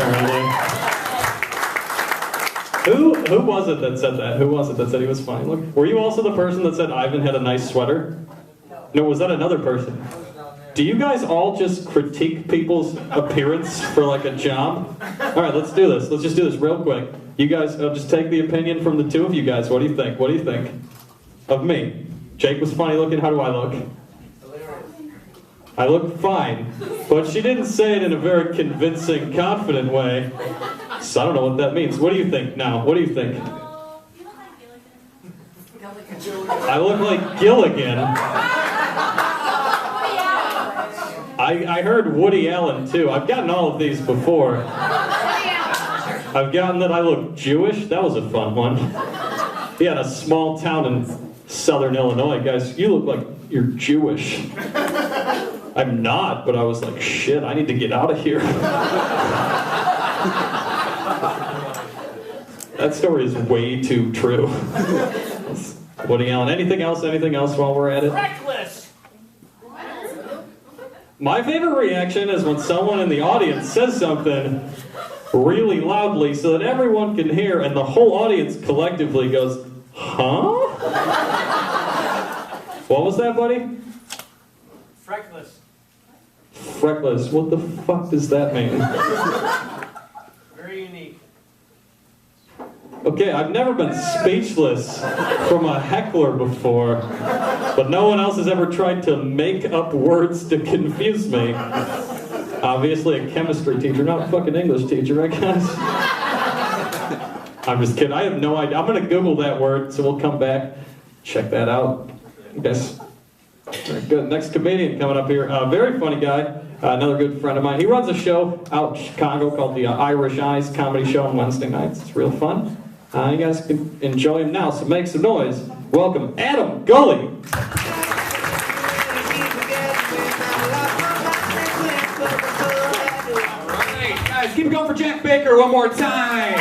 apparently. Who was it that said that? Who was it that said he was funny? Look, were you also the person that said Ivan had a nice sweater? No, was that another person? Do you guys all just critique people's appearance for like a job? All right, let's do this. Let's just do this real quick. You guys, just take the opinion from the two of you guys. What do you think? What do you think of me? Jake was funny looking. How do I look? I look fine, but she didn't say it in a very convincing, confident way. So I don't know what that means. What do you think now? What do you think? I look like Gilligan. I heard Woody Allen too. I've gotten all of these before. I've gotten that I look Jewish. That was a fun one. He had a small town in southern Illinois. Guys, you look like you're Jewish. I'm not, but I was like, shit, I need to get out of here. That story is way too true. Woody Allen. Anything else? Anything else while we're at it? Reckless! My favorite reaction is when someone in the audience says something really loudly so that everyone can hear and the whole audience collectively goes, huh? What was that, buddy? Freckless. Freckless. What the fuck does that mean? Very unique. Okay, I've never been speechless from a heckler before, but no one else has ever tried to make up words to confuse me. Obviously a chemistry teacher, not a fucking English teacher, right guys? I'm just kidding, I have no idea. I'm gonna Google that word, so we'll come back, check that out. Yes. Very good. Next comedian coming up here. Very funny guy. Another good friend of mine. He runs a show out in Chicago called the Irish Eyes comedy show on Wednesday nights. It's real fun. You guys can enjoy him now, so make some noise. Welcome, Adam Gulley. Alright, guys, keep it going for Jack Baker one more time.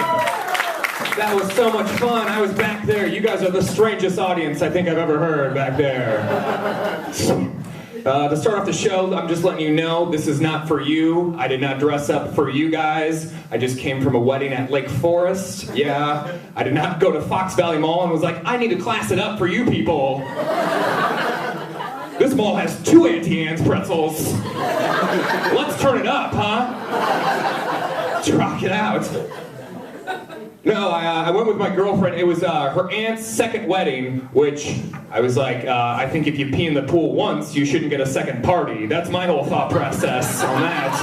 That was so much fun. I was back there. You guys are the strangest audience I think I've ever heard back there. To start off the show, I'm just letting you know this is not for you. I did not dress up for you guys. I just came from a wedding at Lake Forest. Yeah, I did not go to Fox Valley Mall and was like, I need to class it up for you people. This mall has 2 Auntie Anne's pretzels. Let's turn it up, huh? Let's rock it out. No, I went with my girlfriend. It was her aunt's second wedding, which I was like, I think if you pee in the pool once, you shouldn't get a second party. That's my whole thought process on that.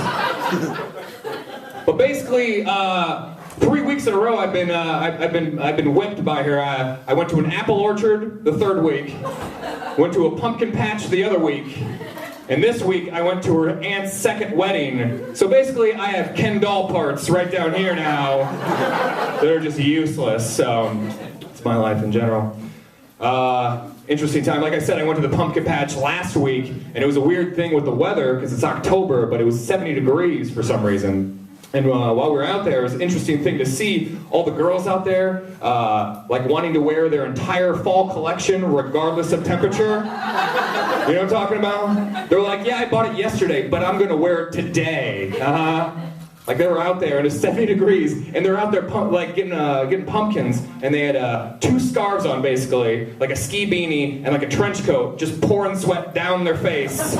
But basically, 3 weeks in a row, I've been whipped by her. I went to an apple orchard the 3rd week, went to a pumpkin patch the other week. And this week, I went to her aunt's second wedding. So basically, I have Ken doll parts right down here now. They're just useless, so it's my life in general. Interesting time. Like I said, I went to the pumpkin patch last week, and it was a weird thing with the weather, because it's October, but it was 70 degrees for some reason. And while we were out there, it was an interesting thing to see all the girls out there, like wanting to wear their entire fall collection regardless of temperature. You know what I'm talking about? They're like, yeah, I bought it yesterday, but I'm gonna wear it today. Like they were out there and it's 70 degrees, and they're out there getting pumpkins, and they had 2 scarves on basically, like a ski beanie and like a trench coat, just pouring sweat down their face.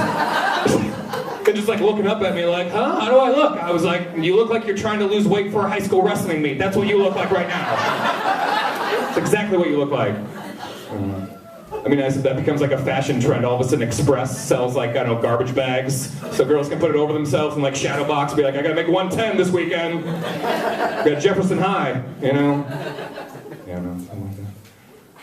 And just like looking up at me like, huh, how do I look? I was like, you look like you're trying to lose weight for a high school wrestling meet. That's what you look like right now. It's exactly what you look like. I mean, as that becomes like a fashion trend, all of a sudden Express sells like, I don't know, garbage bags, so girls can put it over themselves and like shadow box, be like, I gotta make 110 this weekend. Got Jefferson High, you know? Yeah, no, something like that.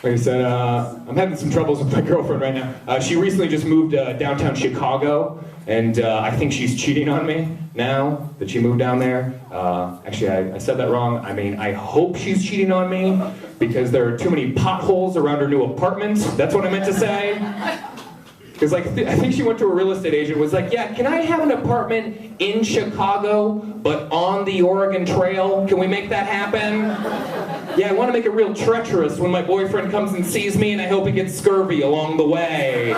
Like I said, I'm having some troubles with my girlfriend right now. She recently just moved downtown Chicago, and I think she's cheating on me now that she moved down there. Actually, I said that wrong. I mean, I hope she's cheating on me because there are too many potholes around her new apartment. That's what I meant to say. Because like, I think she went to a real estate agent and was like, yeah, can I have an apartment in Chicago, but on the Oregon Trail? Can we make that happen? Yeah, I want to make it real treacherous when my boyfriend comes and sees me, and I hope he gets scurvy along the way.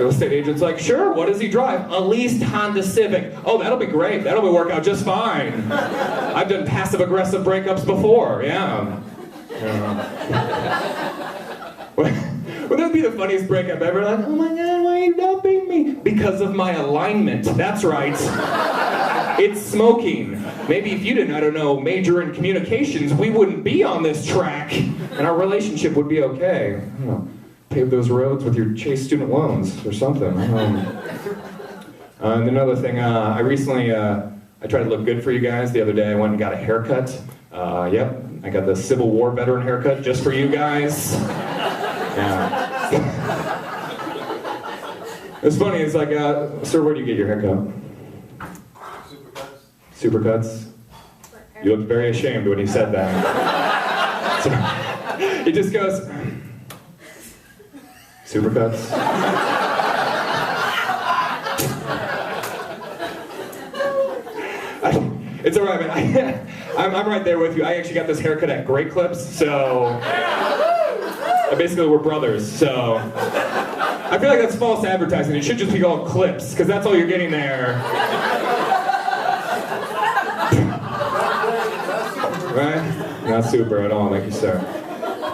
Real estate agent's like, sure, what does he drive? A leased Honda Civic. Oh, that'll be great. That'll work out just fine. I've done passive-aggressive breakups before, yeah. Would that be the funniest breakup ever? Like, oh my God, why are you dumping me? Because of my alignment. That's right. It's smoking. Maybe if you didn't, I don't know, major in communications, we wouldn't be on this track, and our relationship would be okay. I don't know, pave those roads with your Chase student loans or something. And another thing, I recently, I tried to look good for you guys. The other day I went and got a haircut. Yep, I got the Civil War veteran haircut just for you guys. Yeah. It's funny, it's like, sir, where do you get your haircut? Supercuts? You looked very ashamed when he said that. So, he just goes, Supercuts? It's all right, man. I'm right there with you. I actually got this haircut at Great Clips, so basically we're brothers, so I feel like that's false advertising. It should just be called Clips, because that's all you're getting there. Right? Not super at all, thank you, sir.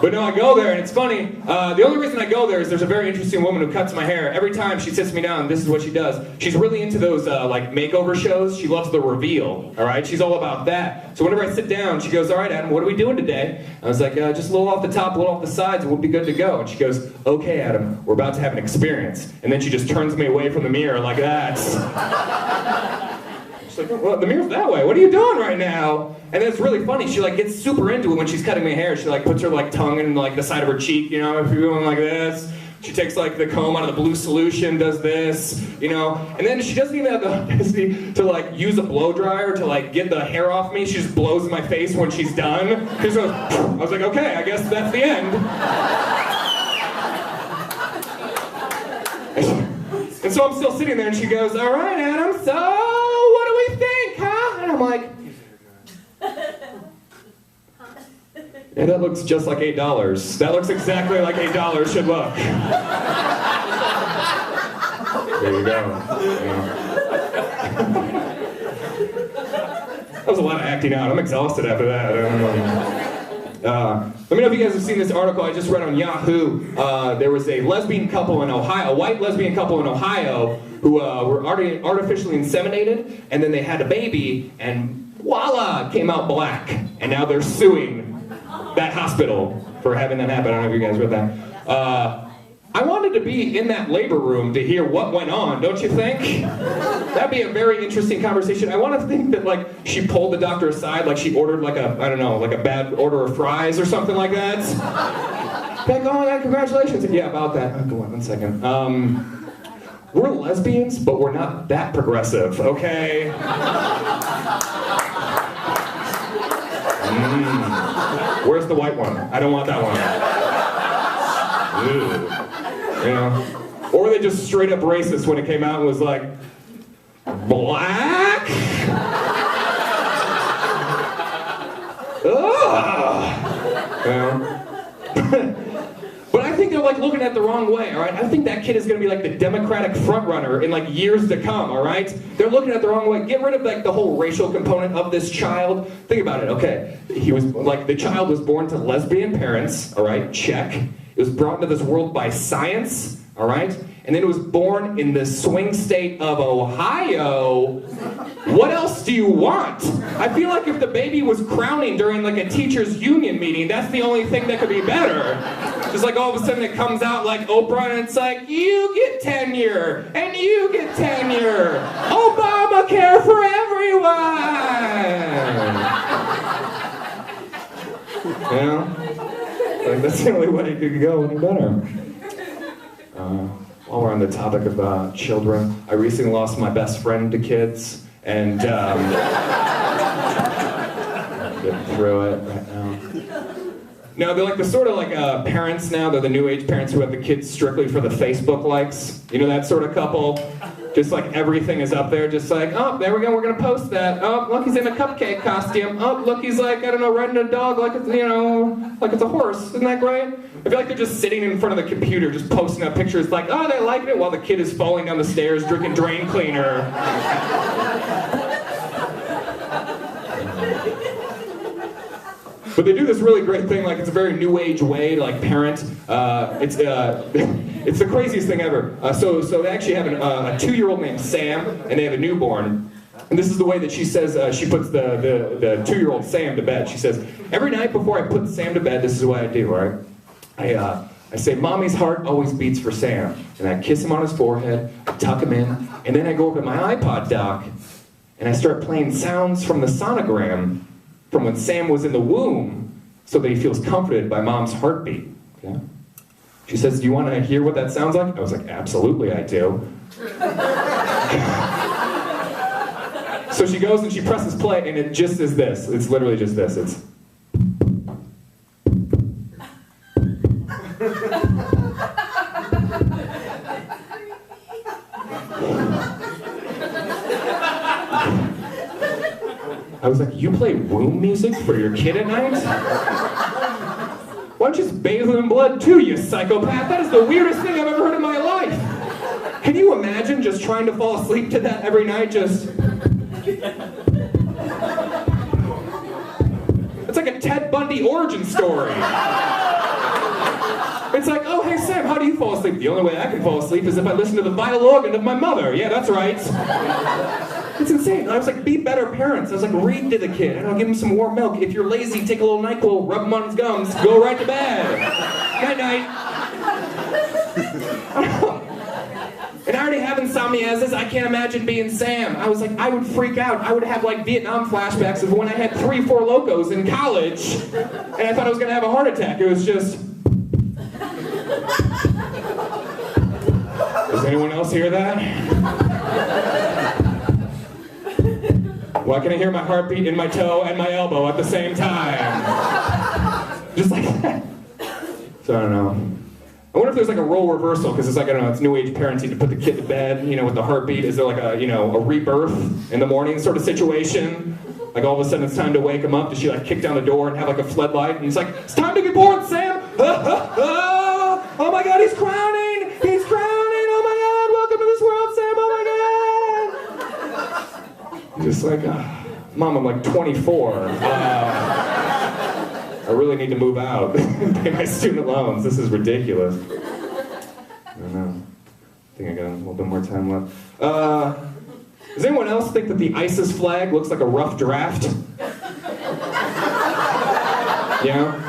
But no, I go there, and it's funny. The only reason I go there is there's a very interesting woman who cuts my hair. Every time she sits me down, this is what she does. She's really into those like makeover shows. She loves the reveal, all right? She's all about that. So whenever I sit down, she goes, all right, Adam, what are we doing today? I was like, just a little off the top, a little off the sides, and we'll be good to go. And she goes, okay, Adam, we're about to have an experience. And then she just turns me away from the mirror like that. Like, well, the mirror's that way. What are you doing right now? And then it's really funny. She like gets super into it when she's cutting my hair. She like puts her like tongue in like the side of her cheek, you know, if you're going like this. She takes like the comb out of the blue solution, does this, you know. And then she doesn't even have the audacity to like use a blow dryer to like get the hair off me. She just blows in my face when she's done. She goes, I was like, okay, I guess that's the end. And so I'm still sitting there and she goes, all right, Adam, so what do we think, huh? And I'm like, yeah, that looks just like $8. That looks exactly like $8 should look. There you go. Yeah. That was a lot of acting out. I'm exhausted after that. Let me know if you guys have seen this article I just read on Yahoo. There was a lesbian couple in Ohio, a white lesbian couple in Ohio, who were artificially inseminated, and then they had a baby, and voila, came out black. And now they're suing that hospital for having that happen. I don't know if you guys read that. I wanted to be in that labor room to hear what went on, don't you think? That'd be a very interesting conversation. I want to think that like she pulled the doctor aside, like she ordered like a, I don't know, like a bad order of fries or something like that. Like, oh my God, congratulations. Yeah, about that. Oh, go on, 1 second. We're lesbians, but we're not that progressive, okay? Where's the white one? I don't want that one. Ew. You know? Or they just straight up racist when it came out and was like, black? Ugh. You know? But I think they're like looking at it the wrong way, all right? I think that kid is gonna be like the Democratic frontrunner in like years to come, all right? They're looking at it the wrong way. Get rid of like the whole racial component of this child. Think about it, okay? He was like, the child was born to lesbian parents, all right? Check. It was brought into this world by science, all right? And then it was born in the swing state of Ohio. What else do you want? I feel like if the baby was crowning during like a teachers' union meeting, that's the only thing that could be better. Just like all of a sudden it comes out like Oprah and it's like, you get tenure, and you get tenure. Obamacare for everyone. You know? Like, that's the only way it could go any better. While we're on the topic of children, I recently lost my best friend to kids, and I'm getting through it right now. No, they're like the sort of like parents now. They're the new age parents who have the kids strictly for the Facebook likes. You know, that sort of couple. Just like everything is up there, just like, oh, there we go, we're gonna post that. Oh, look, he's in a cupcake costume. Oh, look, he's like, I don't know, riding a dog like it's, like it's a horse. Isn't that great? I feel like they're just sitting in front of the computer, just posting up pictures like, oh, they like it, while the kid is falling down the stairs drinking drain cleaner. But they do this really great thing, like it's a very new age way to like parent. It's the craziest thing ever. So they actually have a 2-year-old named Sam, and they have a newborn. And this is the way that she says, she puts the 2-year-old Sam to bed. She says, every night before I put Sam to bed, this is what I do, all right? I say, Mommy's heart always beats for Sam. And I kiss him on his forehead, I tuck him in, and then I go over to my iPod dock, and I start playing sounds from the sonogram from when Sam was in the womb, so that he feels comforted by Mom's heartbeat. Okay? She says, do you want to hear what that sounds like? I was like, absolutely I do. So she goes and she presses play, and it just is this. It's literally just this. It's... I was like, you play womb music for your kid at night? Why don't you just bathe him in blood too, you psychopath? That is the weirdest thing I've ever heard in my life. Can you imagine just trying to fall asleep to that every night? Just... It's like a Ted Bundy origin story. It's like, oh, hey, Sam, how do you fall asleep? The only way I can fall asleep is if I listen to the vital organ of my mother. Yeah, that's right. It's insane. I was like, be better parents. I was like, read to the kid. I don't know, give him some warm milk. If you're lazy, take a little NyQuil, rub him on his gums, go right to bed. Night-night. And I already have insomnia as is. I can't imagine being Sam. I was like, I would freak out. I would have like Vietnam flashbacks of when I had 3 Four Locos in college, and I thought I was gonna have a heart attack. It was just... Does anyone else hear that? Why can I hear my heartbeat in my toe and my elbow at the same time? Just like that. So I don't know. I wonder if there's like a role reversal, because it's like, I don't know, it's new age parenting to put the kid to bed, with the heartbeat. Is there like a, a rebirth in the morning sort of situation? Like all of a sudden it's time to wake him up. Does she like kick down the door and have like a floodlight? And he's like, it's time to be born, Sam! Oh my God, he's crowning! He's crowning! Oh my God, welcome to this world, Sam! Oh my God! Just like, Mom, I'm like 24. I really need to move out and pay my student loans. This is ridiculous. I don't know. I think I got a little bit more time left. Does anyone else think that the ISIS flag looks like a rough draft? Yeah?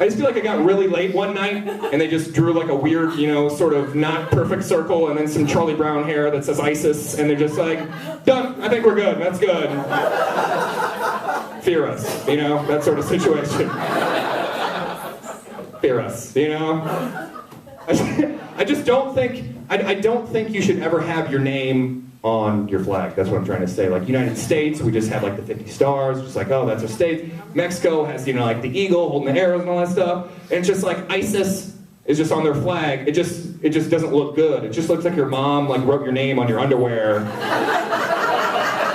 I just feel like I got really late one night, and they just drew like a weird, sort of not perfect circle, and then some Charlie Brown hair that says ISIS, and they're just like, done, I think we're good, that's good. Fear us, that sort of situation. Fear us, I just don't think, I don't think you should ever have your name on your flag. That's what I'm trying to say. Like United States, we just have like the 50 stars, just like, oh, that's our state. Mexico has, like the eagle holding the arrows and all that stuff. And it's just like ISIS is just on their flag. It just doesn't look good. It just looks like your mom like wrote your name on your underwear.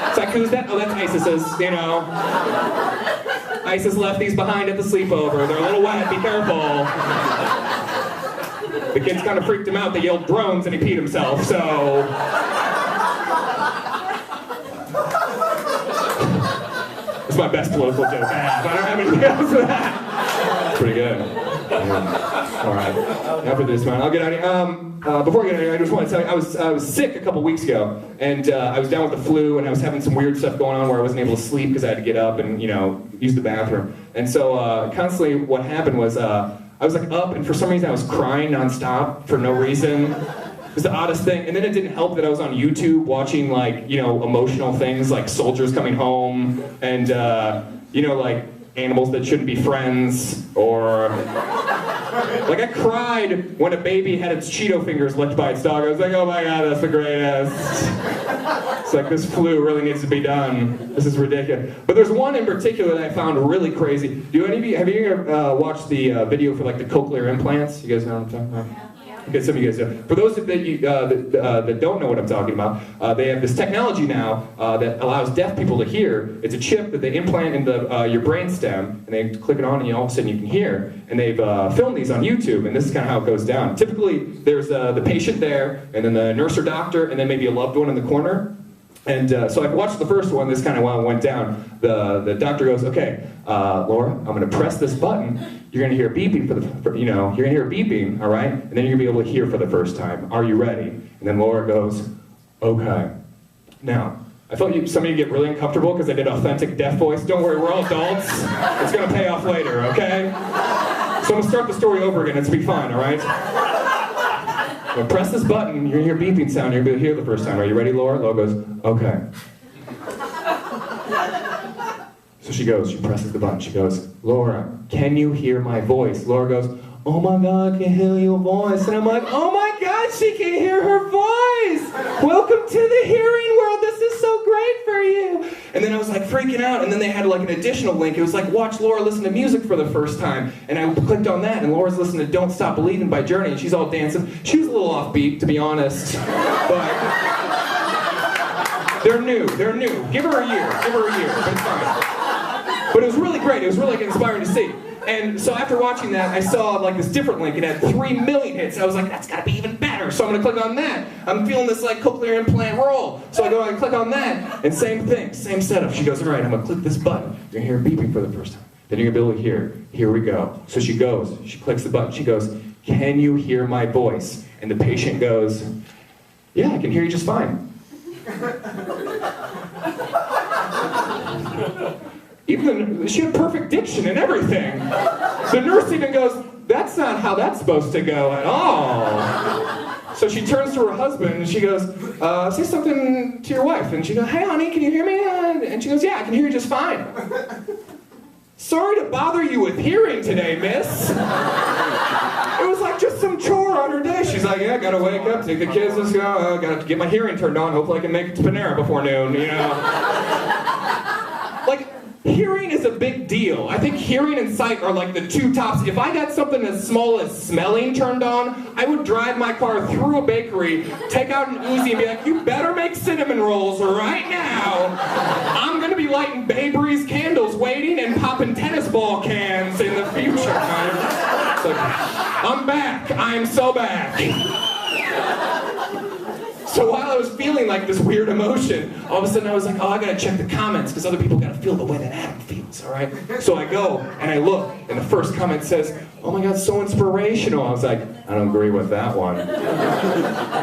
It's like, who's that? Oh, that's ISIS's, ISIS left these behind at the sleepover. They're a little wet, be careful. The kids kind of freaked him out. They yelled drones and he peed himself, so... It's my best political joke I have. I don't have anything else for that. Pretty good. Yeah. All right. After this, man, I'll get out of here. Before I get out of here, I just want to tell you, I was sick a couple weeks ago, and I was down with the flu, and I was having some weird stuff going on where I wasn't able to sleep because I had to get up and use the bathroom. And so constantly, what happened was I was like up, and for some reason I was crying nonstop for no reason. It was the oddest thing. And then it didn't help that I was on YouTube watching like, emotional things like soldiers coming home and, like animals that shouldn't be friends, or like I cried when a baby had its Cheeto fingers licked by its dog. I was like, oh my God, that's the greatest. It's like, this flu really needs to be done. This is ridiculous. But there's one in particular that I found really crazy. Have you ever watched the video for like the cochlear implants? You guys know what I'm talking about? Okay, some of you guys do. For those that don't know what I'm talking about, they have this technology now that allows deaf people to hear. It's a chip that they implant in your brain stem, and they click it on, and all of a sudden you can hear. And they've filmed these on YouTube, and this is kind of how it goes down. Typically, there's the patient there, and then the nurse or doctor, and then maybe a loved one in the corner. And so I watched the first one. This kind of how it went down. The doctor goes, "Okay, Laura, I'm going to press this button. You're going to hear beeping you're going to hear beeping, all right? And then you're going to be able to hear for the first time. Are you ready?" And then Laura goes, "Okay." Now, I felt some of you get really uncomfortable because I did authentic deaf voice. Don't worry, we're all adults. It's going to pay off later, okay? So I'm going to start the story over again. It's be fine, all right? I'm going to press this button. You're going to hear beeping sound. You're going to hear the first time. Are you ready, Laura? Laura goes, "Okay." So she presses the button. She goes, "Laura, can you hear my voice?" Laura goes, "Oh my God, I can hear your voice." And I'm like, "Oh my God, she can hear her voice. Welcome to the hearing world. This is so great for you." And then I was like freaking out. And then they had like an additional link. It was like, watch Laura listen to music for the first time. And I clicked on that, and Laura's listening to "Don't Stop Believing" by Journey, and she's all dancing. She was a little offbeat, to be honest. But they're new. Give her a year, but it's fine. But it was really great. It was really inspiring to see. And so after watching that, I saw like this different link. It had 3 million hits. I was like, that's got to be even better. So I'm going to click on that. I'm feeling this like cochlear implant roll. So I go and click on that, and same thing, same setup. She goes, "All right, I'm going to click this button. You're going to hear beeping for the first time. Then you're going to be able to hear. Here we go." So she clicks the button. She goes, "Can you hear my voice?" And the patient goes, "Yeah, I can hear you just fine." She had perfect diction and everything. The nurse even goes, "That's not how that's supposed to go at all." So she turns to her husband and she goes, "Say something to your wife." And she goes, "Hey honey, can you hear me?" And she goes, "Yeah, I can hear you just fine." "Sorry to bother you with hearing today, miss." It was like just some chore on her day. She's like, "Yeah, gotta wake up, take the kids, let's go, gotta get my hearing turned on, hopefully I can make it to Panera before noon, you know." Like, hearing is a big deal. I think hearing and sight are like the two tops. If I got something as small as smelling turned on, I would drive my car through a bakery, take out an Uzi and be like, "You better make cinnamon rolls right now. I'm gonna be lighting Babe Ruth's candles waiting and popping tennis ball cans in the future." It's like, I'm back. I am so back. So while I was feeling like this weird emotion, all of a sudden I was like, "Oh, I gotta check the comments because other people gotta feel the way that Adam feels, all right?" So I go and I look, and the first comment says, "Oh my God, so inspirational." I was like, "I don't agree with that one."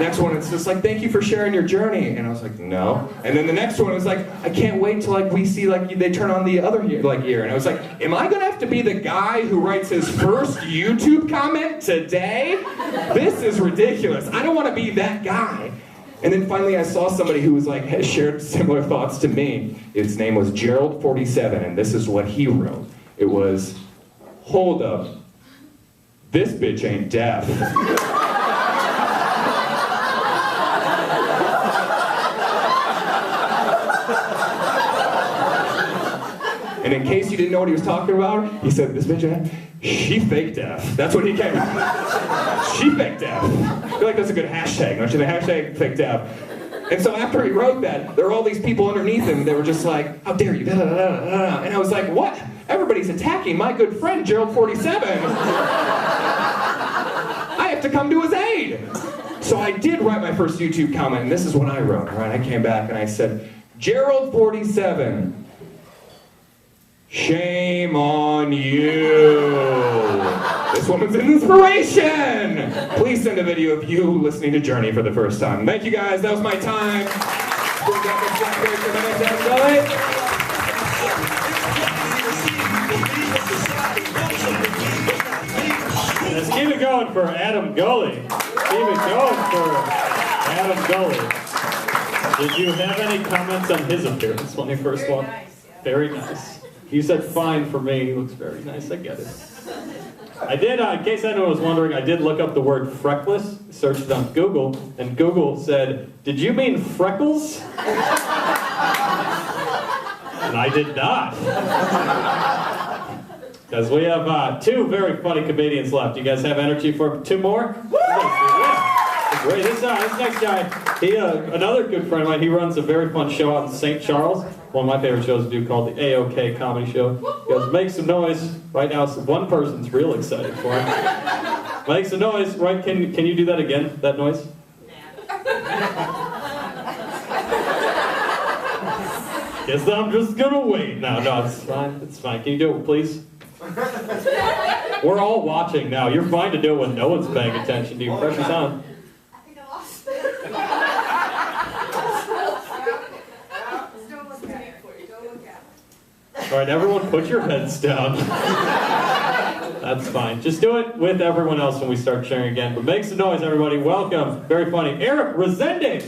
Next one, it's just like, "Thank you for sharing your journey." And I was like, "No." And then the next one was like, "I can't wait till like we see like they turn on the other year." And I was like, "Am I gonna have to be the guy who writes his first YouTube comment today? This is ridiculous. I don't want to be that guy." And then finally I saw somebody who was like, had shared similar thoughts to me. His name was Gerald47, and this is what he wrote. It was, "Hold up, this bitch ain't deaf." And in case you didn't know what he was talking about, he said, "This bitch ain't, she fake deaf." That's what he came with. She fake deaf. I feel like that's a good hashtag, don't you? The hashtag fake deaf. And so after he wrote that, there were all these people underneath him that were just like, "How dare you?" Da, da, da, da, da. And I was like, what? Everybody's attacking my good friend, Gerald47. I have to come to his aid. So I did write my first YouTube comment, and this is what I wrote. Right? I came back and I said, "Gerald47, shame on you. This woman's an inspiration. Please send a video of you listening to Journey for the first time." Thank you guys, that was my time. Let's keep it going for Adam Gulley. Keep it going for Adam Gulley. Did you have any comments on his appearance when he first walked? Very nice. You said fine for me. He looks very nice. I get it. I did, in case anyone was wondering, I did look up the word freckless, searched it on Google, and Google said, "Did you mean freckles?" And I did not. Because we have 2 very funny comedians left. You guys have energy for 2 more? Great. This next guy, he another good friend of mine. He runs a very fun show out in St. Charles. One of my favorite shows to do called the AOK Comedy Show. He goes, make some noise. Right now, one person's real excited for him. Make some noise. Right? Can you do that again? That noise? Guess I'm just gonna wait. No, it's fine. It's fine. Can you do it, please? We're all watching now. You're fine to do it when no one's paying attention to you. Pressure's on. I think I lost. Don't look at it. Don't look at it. All right, everyone, put your heads down. That's fine. Just do it with everyone else when we start sharing again. But make some noise, everybody. Welcome. Very funny. Eric Resendez.